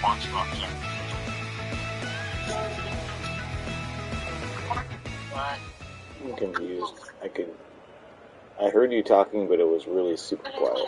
I'm confused. I heard you talking, but it was really super quiet.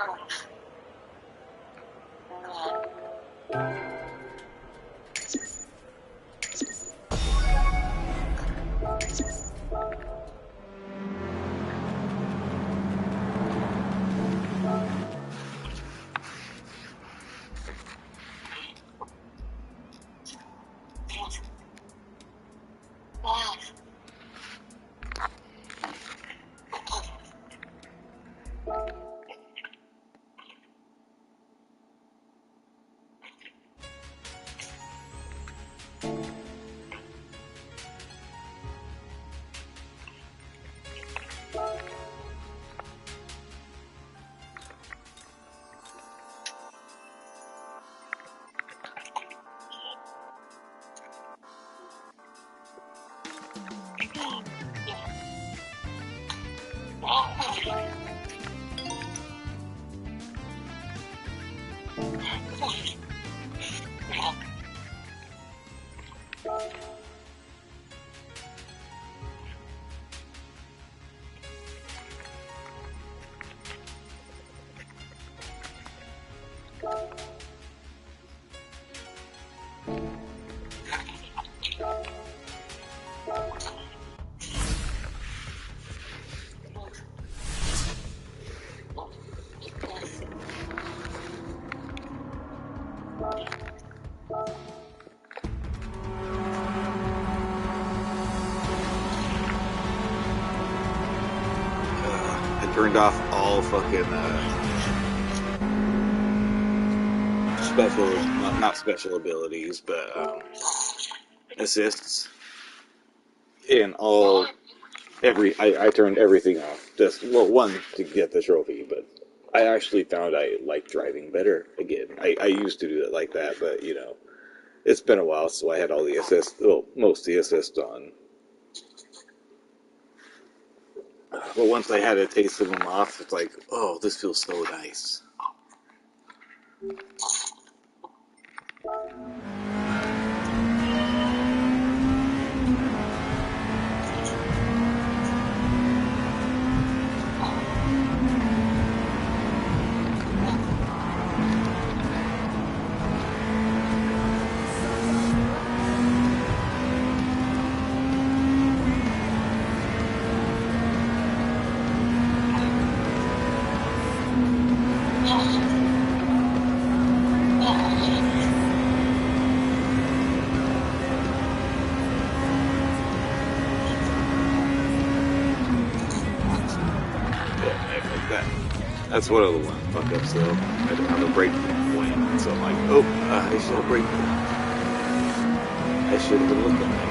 Turned off all fucking not special abilities, but assists in all I turned everything off. Just one to get the trophy, but I actually found I like driving better again. I used to do it like that, but you know, it's been a while, so I had all the assists, well, most of the assists on. But once I had a taste of them off, it's like, oh, this feels so nice. That's one of the one fuck ups though. I don't have a break point, so I'm like, oh, I should have break point. I should have been looking at it.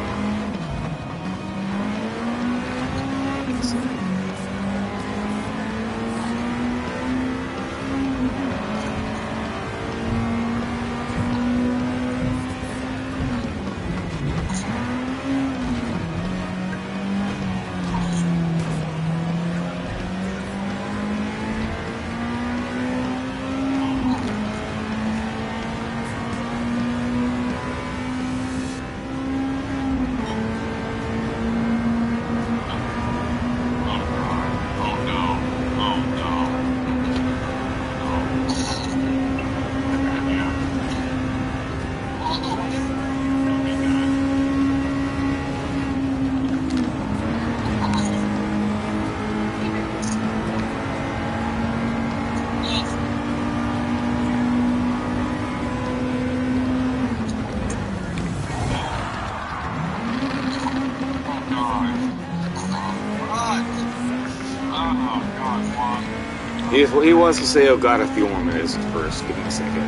He wants to say, "Oh, got a few more minutes first. Give me a second."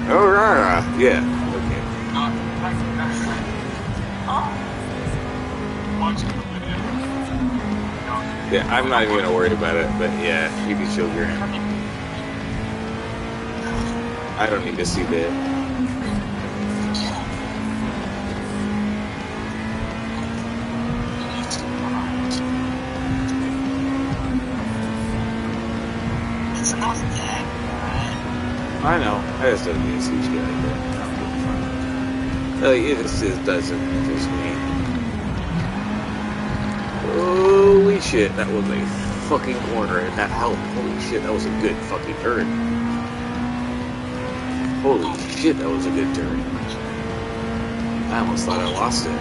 Oh, yeah. Okay. Yeah, I'm not even gonna worry about it, but yeah, you can show your hand. I don't need to see that. I know. I just don't need a huge guy, but I'm getting fun. It just doesn't interest me. Holy shit, that was a fucking corner, and that helped. Holy shit, that was a good fucking turn. Holy shit, that was a good turn. I almost thought I lost it.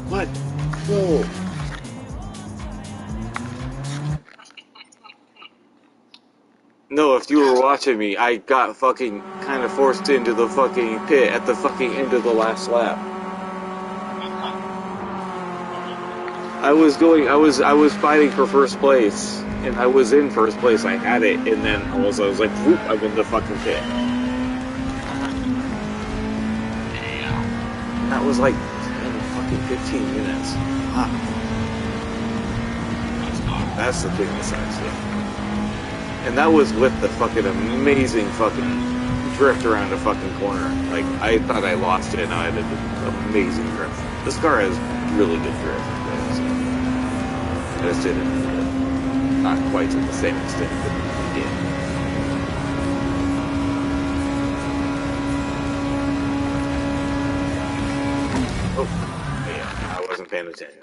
What? Whoa. No, if you were watching me, I got fucking kind of forced into the fucking pit at the fucking end of the last lap. I was fighting for first place, and I was in first place. I had it, and then I was like, whoop, I'm in the fucking pit. That was like 10, fucking 15 minutes. Wow. That's the thing that sucks, yeah. And that was with the fucking amazing fucking drift around the fucking corner. Like, I thought I lost it, and I had an amazing drift. This car has really good drift. I just didn't, not quite to the same extent that it did. paying attention.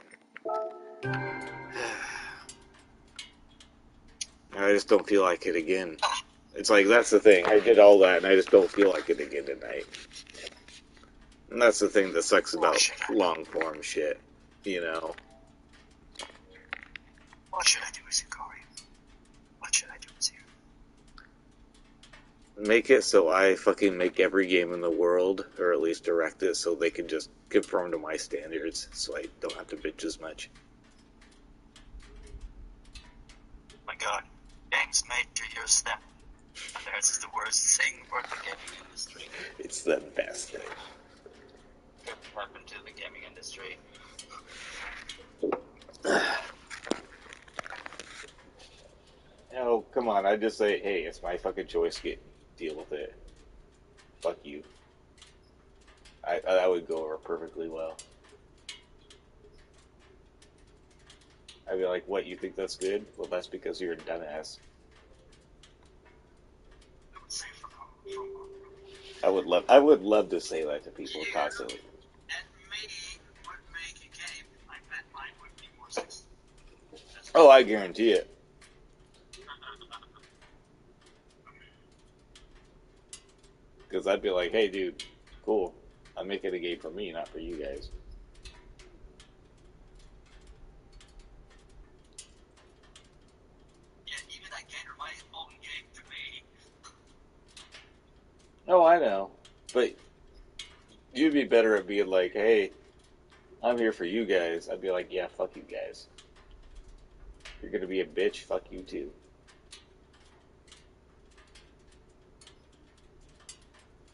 I just don't feel like it again. It's like, that's the thing. I did all that, and I just don't feel like it again tonight. And that's the thing that sucks about long-form shit, you know? What should I do with you, Corey? What should I do with you? Make it so I fucking make every game in the world, or at least direct it so they can just conform to my standards, so I don't have to bitch as much. My god, games made to your step. And theirs is the worst thing for the gaming industry. It's the best thing. Welcome to the gaming industry. Oh, come on, I just say, hey, it's my fucking choice, deal with it. Fuck you. That would go over perfectly well. I'd be like, what, you think that's good? Well, that's because you're a dumbass. I would love to say that to people constantly. And me would make a game. I bet mine would be more successful. Oh, I guarantee it. Because I'd be like, hey, dude, cool. I'm making a game for me, not for you guys. Yeah, even I cater my own game to me. Oh, I know. But you'd be better at being like, hey, I'm here for you guys. I'd be like, yeah, fuck you guys. You're going to be a bitch, fuck you too.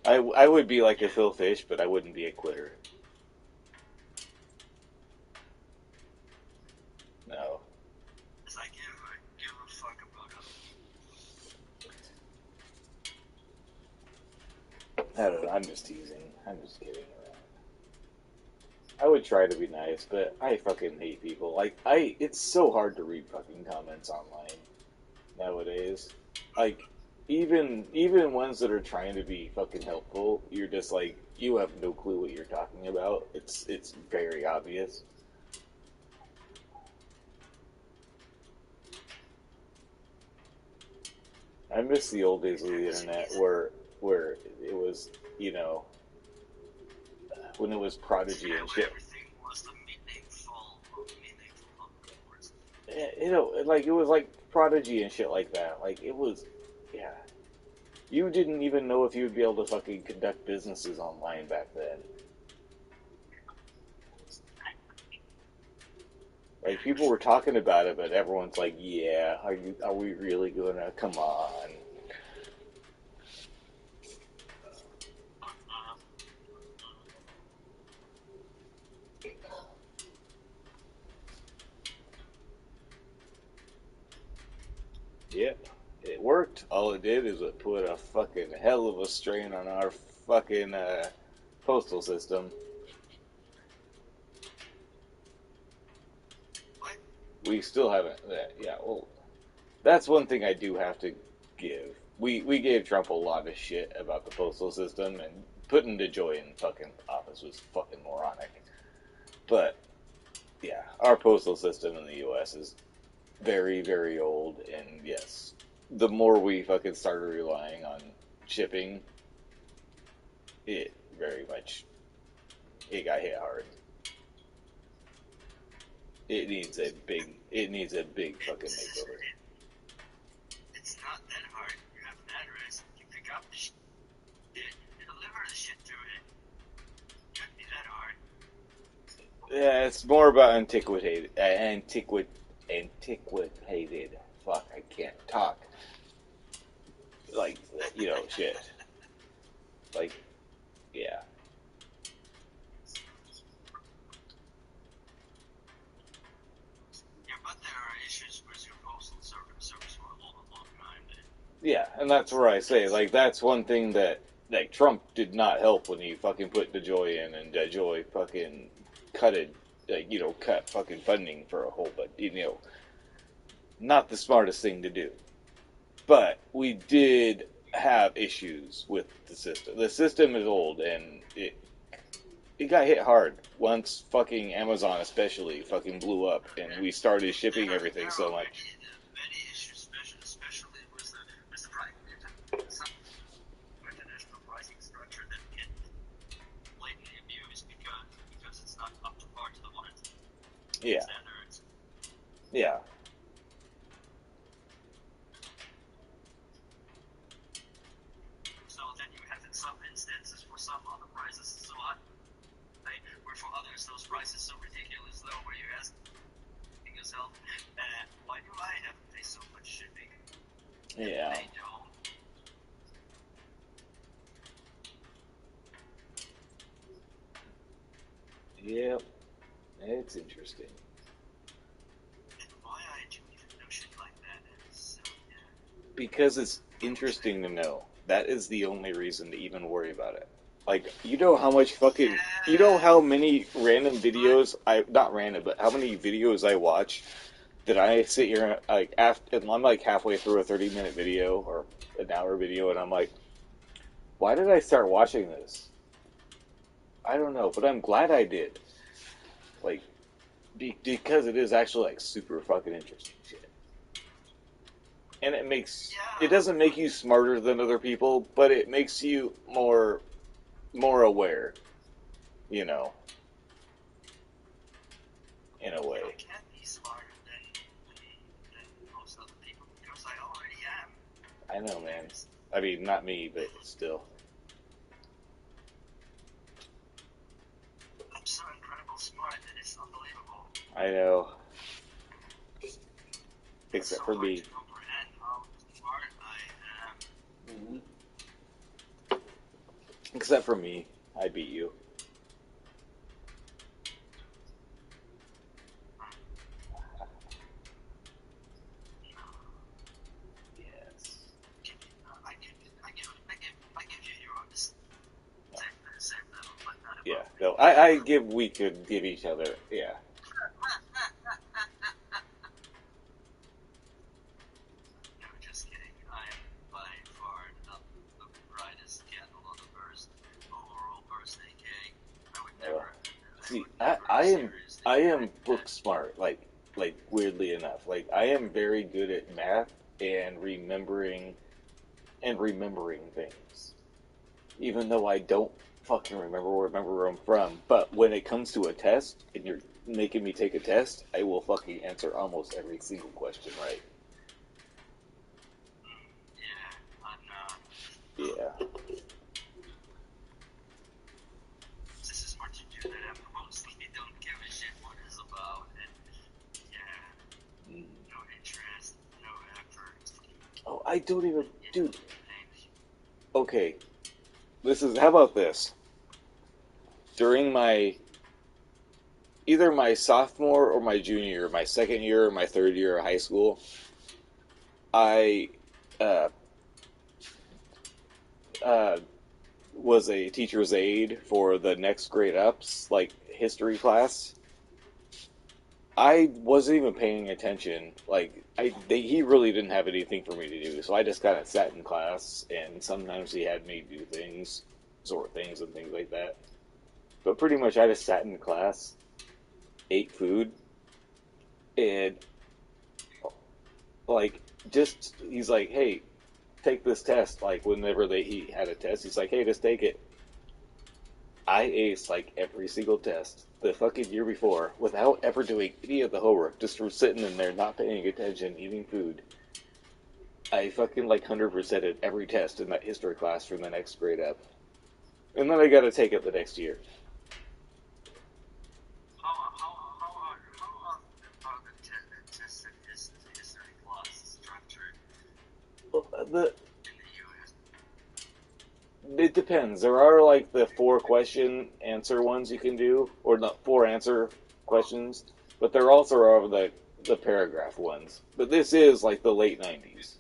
I would be like a Phil Fish, but I wouldn't be a quitter. No. Because I give a fuck about I don't know, I'm just teasing. I'm just kidding around. I would try to be nice, but I fucking hate people. Like, it's so hard to read fucking comments online nowadays. Like, even ones that are trying to be fucking helpful, you're just like, you have no clue what you're talking about. It's very obvious. I miss the old days of the internet where it was, you know, when it was Prodigy and shit. everything was the meaningful words. You know, like, it was like Prodigy and shit like that. Like, it was, yeah. You didn't even know if you would be able to fucking conduct businesses online back then. Like, people were talking about it, but everyone's like, yeah, are we really gonna? Come on. Yep, it worked. All it did is it put a fucking hell of a strain on our fucking postal system. We still haven't. Yeah, well, that's one thing I do have to give. We gave Trump a lot of shit about the postal system, and putting DeJoy in fucking office was fucking moronic. But yeah, our postal system in the U.S. is very, very old, and yes, the more we fucking started relying on shipping, it very much it got hit hard. It needs a big fucking makeover. It's not that hard. You have an address, you pick up the shit, you deliver the shit to it. It shouldn't be that hard. Yeah, it's more about antiquated. Fuck, I can't talk. Like, you know, shit. Like, yeah. Yeah, but there are issues with your postal service for a long time. Yeah, and that's where I say, like, that's one thing that, like, Trump did not help when he fucking put DeJoy in, and DeJoy fucking cut fucking funding for a whole, but, you know, not the smartest thing to do. But we did have issues with the system. The system is old, and it got hit hard once fucking Amazon especially fucking blew up and we started shipping everything there so are much. many issues, especially with the price, some international pricing structure that get blatantly abused because it's not up to par to the modern Yeah, standards. yeah, So then you have in some instances for some other prices so high, where for others those prices so ridiculous low, where you ask yourself, why do I have to pay so much shipping and yeah, they don't? yeah. It's interesting And why I do even know shit like that is so, yeah. because it's interesting to know. That is the only reason to even worry about it. Like, you know how much fucking, you know Yeah, how many random but videos not random, but how many videos I watch that I sit here like after, and I'm like halfway through a 30-minute video or an hour video, and I'm like, why did I start watching this? I don't know, but I'm glad I did. Like, because it is actually like super fucking interesting shit, and it yeah, doesn't make you smarter than other people, but it makes you more aware, you know, in a I way. can't be smarter than most other people because I already am. I know, man. There's, I mean, not me, but still. I'm so incredible smart that it's unbelievable. I know, It's except so for hard me. to comprehend how smart I am. Mhm. Except for me, I beat you. Yes. I give you your same level, but not Yeah. above me. No, I give. We could give each other. Yeah. No, just kidding. I am by far not the brightest candle on the first overall birthday cake. Uh, I See, would never seriously I think am that. book smart. Like weirdly enough, like I am very good at math and remembering things, even though I don't fucking remember where I'm from. But when it comes to a test and you're making me take a test, I will fucking answer almost every single question right. Yeah, I'm not. Yeah. This is what you do that I mostly don't give a shit what it's about, and yeah, Mm. no interest, no effort. Oh, I don't even, Yeah, dude. thanks. Okay, this is. How about this? During my either my sophomore or my junior, my second year or my third year of high school, I uh, uh, was a teacher's aide for the next grade ups, like history class. I wasn't even paying attention. He really didn't have anything for me to do, so I just kind of sat in class, and sometimes he had me do things, sort things, and things like that. But pretty much, I just sat in class, ate food, and like just he's like, "Hey, take this test." Like whenever he had a test, he's like, "Hey, just take it." I aced like every single test the fucking year before without ever doing any of the homework, just from sitting in there not paying attention, eating food. I fucking like 100%ed every test in that history class from the next grade up, and then I got to take it the next year. How the test and history class structured Well, in the U.S.? it depends. There are like the four question answer ones you can do, or not four answer Oh, questions, but there also are the paragraph ones. But this is like the late '90s.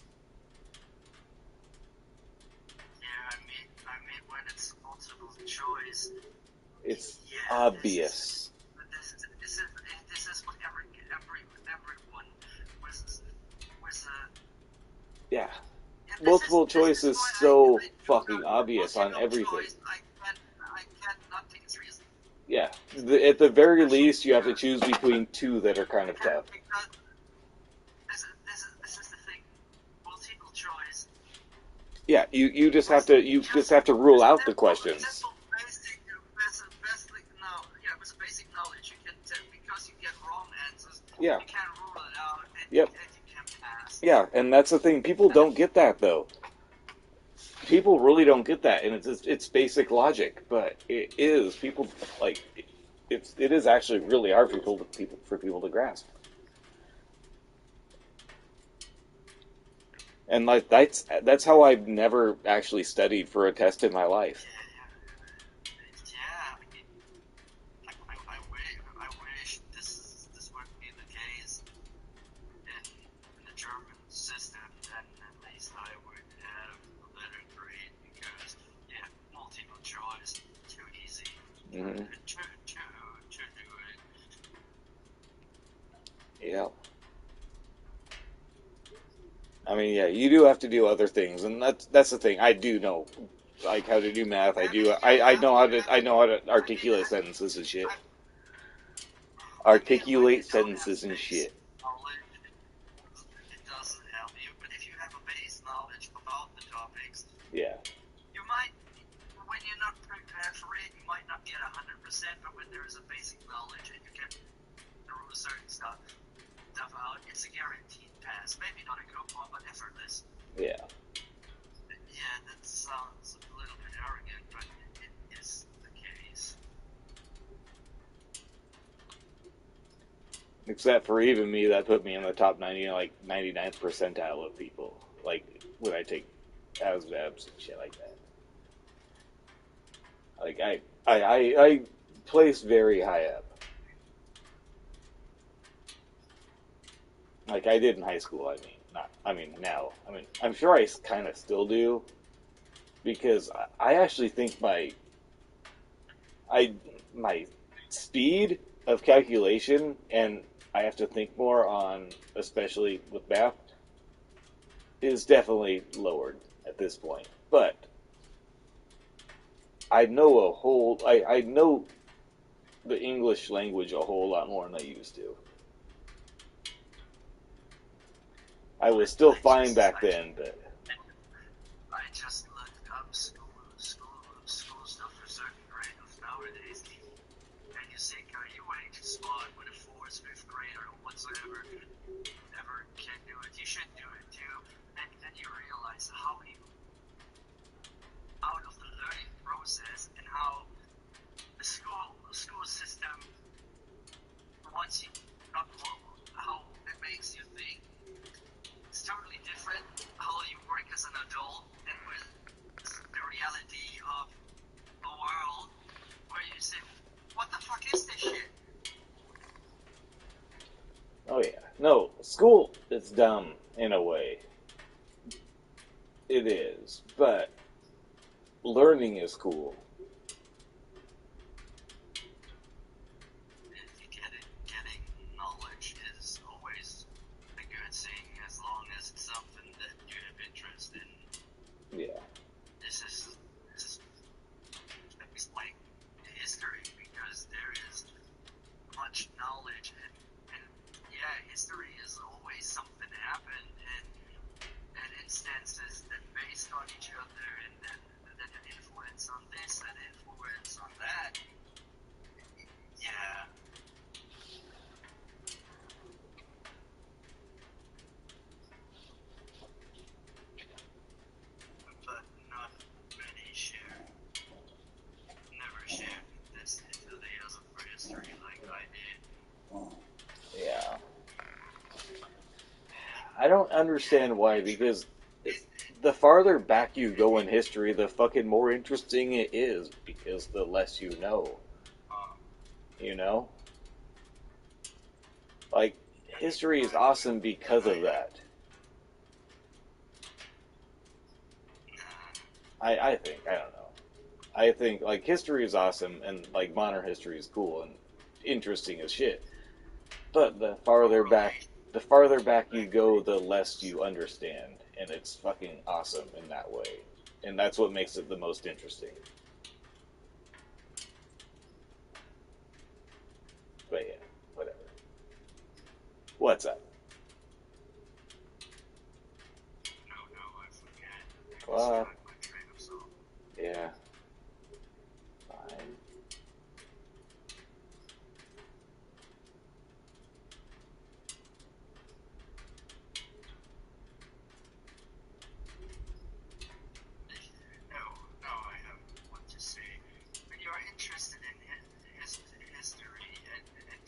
yeah, I mean when it's multiple choice, It's yeah, obvious. this is what everyone was Yeah, yeah, multiple this choice is is why so I do fucking not obvious on multiple everything. choice. I can't not take it seriously. Yeah, at the very least, you have to choose between two that are kind of tough. Because this is the thing. Multiple choice. Yeah, you just Just have to rule out the questions. simple basic now. Yeah, with basic knowledge, you can tell because you get wrong answers. Yeah. You can rule it out, Yep. and you can pass. Yeah, and that's the thing. People And don't get that though. People really don't get that, and it's basic logic, but it is people like it is actually really hard for people to grasp. And like that's how I've never actually studied for a test in my life. yeah. I wish this would be the case in the German system, then at least I would have a better grade because yeah, multiple choice too easy Hmm. to do it. Yeah. I mean, yeah, you do have to do other things, and that's the thing. I do know, like how to do math. I mean, you I know how to articulate sentences and shit. when you Articulate don't have sentences and base shit. knowledge, it doesn't help you. But if you have a base knowledge about the topics, Yeah. you might, when you're not prepared for it, you might not get 100%. But when there is a basic knowledge and you can rule certain stuff out, it's a guaranteed pass. Maybe not a good one, but effortless. Yeah. Yeah, that sounds a little bit arrogant, but it is the case. Except for even me, that put me in the top 90, like 99th percentile of people. Like when I take ASVABs and shit like that. Like I place very high up. Like I did in high school. I mean, not. I mean now. I mean, I'm sure I kind of still do because I actually think I my speed of calculation and I have to think more on, especially with math, is definitely lowered at this point. But I know the English language a whole lot more than I used to. I was still I fine just back I just then, but I just looked up school stuff for certain grade of nowadays, and you think, are you way too smart with a fourth, fifth grader or whatsoever ever can do it? You should do it too, and then you realize how you out of the learning process and how the school system wants you not how it makes you think. It's totally different how you work as an adult and with the reality of the world where you say, what the fuck is this shit? oh yeah, no, school is dumb in a way. It is, but learning is cool. Getting knowledge is always a good thing as long as it's something that you have interest in. Yeah, This is like history because there is much knowledge and yeah, history is always something happened and instances that based on each other and then that an influence on this and influence on that. Yeah, but not many share, never shared this enthusiasm for history like I did. yeah. I don't Yeah, understand why it's because it, the farther back you go in history, the fucking more interesting it is because the less you know. uh, You know, like history is awesome because of that. I think I don't know. I think like history is awesome and like modern history is cool and interesting as shit. But totally. the farther back you go, the less you understand, and it's fucking awesome in that way. And that's what makes it the most interesting. But yeah, whatever. What's up? No, I forget. I just Well, got my train of thought. yeah, fine. No, I have what to say. When you're interested in history and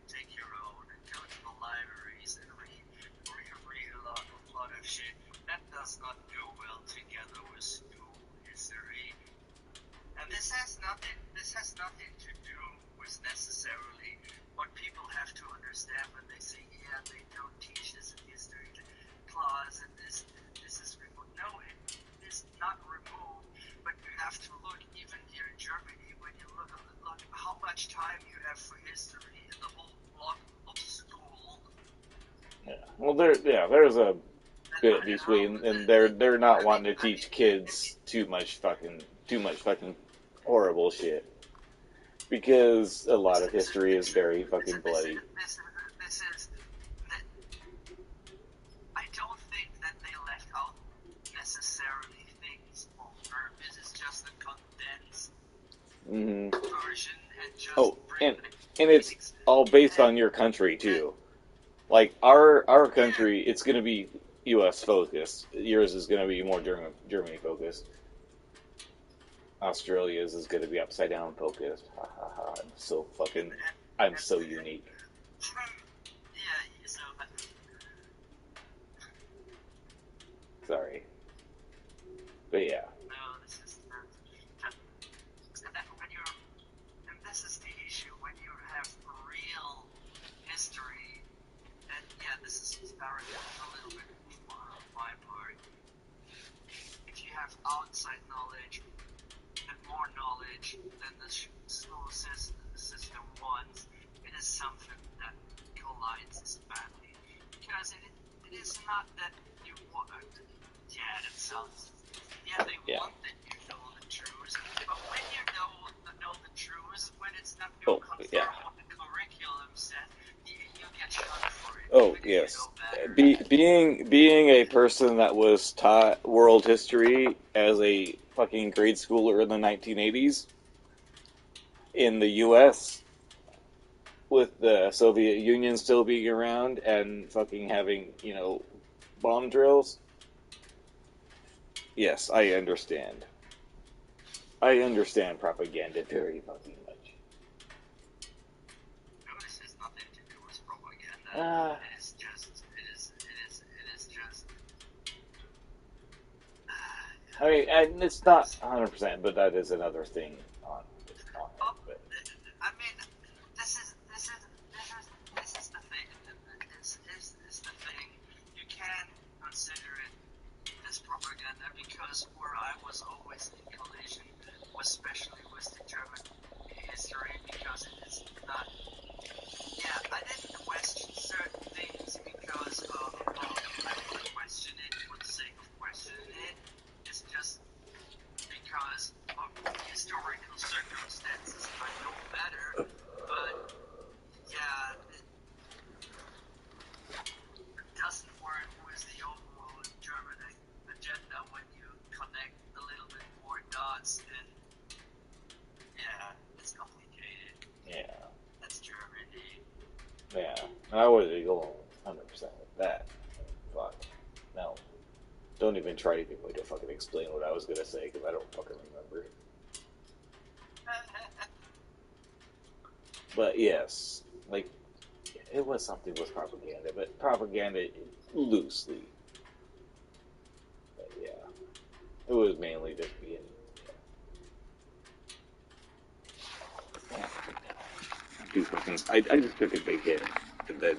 take your own and go to the libraries and read a lot of shit, that does not go well together with school history. And this has nothing to do with necessarily what people have to understand when they say, yeah, they don't teach this in history class and this is removed. No, it is not removed, but you have to look even here in Germany when you look how much time you have for history in the whole block of school. Yeah. Well, there's a bit between, and they're not I mean, wanting to teach kids too much fucking horrible shit because a lot of history is very fucking bloody. this is I don't think that they left out necessarily things on purpose. It's just a condensed Hmm. version and just Oh, bring and the and it's basics. all based And, on your country and too. Like our yeah, country, it's gonna be U.S. focused. Yours is gonna be more Germany focused. Australia's is gonna be upside down focused. Ha ha ha! I'm and so unique. yeah, so Sorry, but yeah, no, this is when you're and this is the issue when you have real history. And yeah, this is starting a little bit on my part. If you have outside knowledge and more knowledge than the school system wants, it is something that collides badly. Because it is not that you want. Yeah, that sounds. Yeah, they yeah. want that you know the truth, but when you know the truth, when it's not Oh, yeah. confirmed what the curriculum said, you get shot for it, Oh, even if you yes. know better. Being a person that was taught world history as a fucking grade schooler in the 1980s in the U.S. with the Soviet Union still being around and fucking having, bomb drills. Yes, I understand. I understand propaganda very fucking much. No, this has nothing to do with propaganda. Uh, It is just. It is just. I mean, and it's not 100%, but that is another thing on it. Oh, But I mean, this is the thing. This is the thing. You can consider it as propaganda because where I was always in collision, was especially with the German history, because it is not. Yeah, I didn't question certain things because I would question it for the sake of questioning it. It's just because of historical circumstances I know better. But yeah, it doesn't work with the overall German agenda when you connect a little bit more dots. And yeah, it's complicated. yeah, That's Germany. yeah, I would go 100% with that. Fuck, no. Don't even try to get me to fucking explain what I was gonna say because I don't fucking remember. But yes, like it was something with propaganda, but propaganda loosely. But yeah, it was mainly just being. Yeah. I just took a big hit, and then